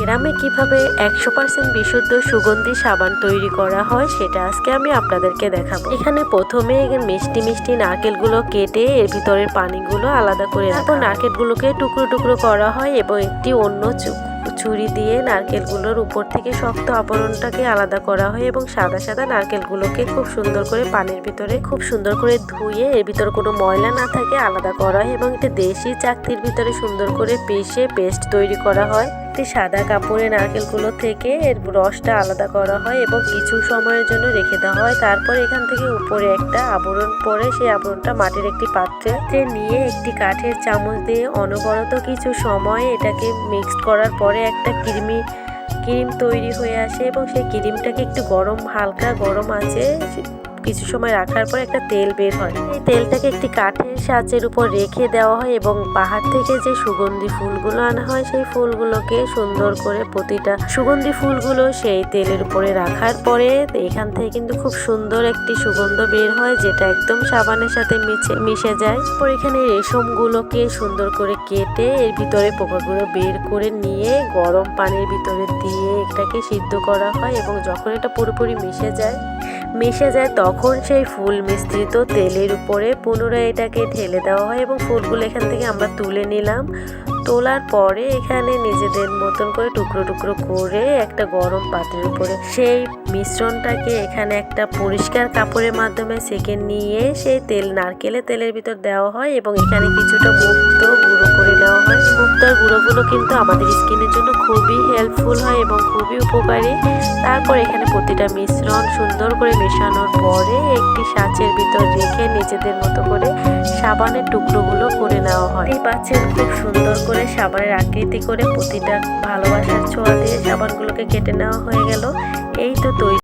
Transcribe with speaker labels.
Speaker 1: গ্রামে কিভাবে 100% বিশুদ্ধ সুগন্ধি সাবান তৈরি করা হয় সেটা আজকে আমি আপনাদেরকে দেখাবো। এখানে প্রথমে মিষ্টি মিষ্টি নারকেলগুলো কেটে এর ভিতরের পানিগুলো আলাদা করে তারপর নারকেলগুলোকে টুকরো টুকরো করা হয় এবং একটি অন্য ছুরি দিয়ে নারকেলগুলোর উপর থেকে শক্ত আবরণটাকে আলাদা করা হয় এবং সাদা সাদা নারকেলগুলোকে খুব সুন্দর করে পানির ভিতরে খুব সুন্দর করে ধুয়ে এর ভিতরে কোনো ময়লা না থাকে আলাদা করা হয় এবং এটা দেশি চাকতির ভিতরে সুন্দর করে পিষে পেস্ট তৈরি করা হয়। একটি সাদা কাপড়ে নারকেলগুলো থেকে এর রসটা আলাদা করা হয় এবং কিছু সময়ের জন্য রেখে দেওয়া হয়। তারপর এখান থেকে উপরে একটা আবরণ পরে সেই আবরণটা মাটির একটি পাত্রে নিয়ে একটি কাঠের চামচ দিয়ে অনবরত কিছু সময় এটাকে মিক্সড করার পরে একটা ক্রিম তৈরি হয়ে আসে এবং সেই ক্রিমটাকে একটু হালকা গরম আছে কিছু সময় রাখার পর একটা তেল বের হয়। এই তেলটাকে একটি কাঠের সাঁচের উপর রেখে দেওয়া হয় এবং পাহাড় থেকে যে সুগন্ধি ফুলগুলো আনা হয় সেই ফুলগুলোকে সুন্দর করে প্রতিটা সুগন্ধি ফুলগুলো সেই তেলের উপরে রাখার পরে এখান থেকে কিন্তু খুব সুন্দর একটি সুগন্ধ বের হয় যেটা একদম সাবানের সাথে মিশে যায়। পর এখানে রেশমগুলোকে সুন্দর করে কেটে এর ভিতরে পোকাগুলো বের করে নিয়ে গরম পানির ভিতরে দিয়ে এটাকে সিদ্ধ করা হয় এবং যখন এটা পুরোপুরি মিশে যায় তখন সেই ফুল মিশ্রিত তেলের উপরে পুনরায় এটাকে ঢেলে দেওয়া হয় এবং ফুলগুলো এখান থেকে আমরা তুলে নিলাম। তোলার পরে এখানে নিজেদের মতন করে টুকরো টুকরো করে একটা গরম পাত্রের উপরে সেই মিশ্রণটাকে এখানে একটা পরিষ্কার কাপড়ের মাধ্যমে সেঁকে নিয়ে সেই নারকেলের তেলের ভিতর দেওয়া হয় এবং এখানে কিছুটা মুক্ত গুঁড়ো করে নেওয়া হয়। মুক্তার গুঁড়োগুলো কিন্তু আমাদের স্কিনের জন্য খুবই হেল্পফুল হয় এবং খুবই উপকারী। তারপর এখানে প্রতিটা মিশ্রণ সুন্দর করে মেশানোর পরে একটি সাঁচের ভিতর রেখে নিজেদের মতো করে সাবানের টুকরোগুলো করে নেওয়া হয়। এই পাচ্ছেন খুব সুন্দর করে সাবানের আকৃতি করে প্রতিটা ভালোবাসার ছোঁয়া দিয়ে সাবানগুলোকে কেটে নেওয়া হয়ে গেল। এই তো তৈরি।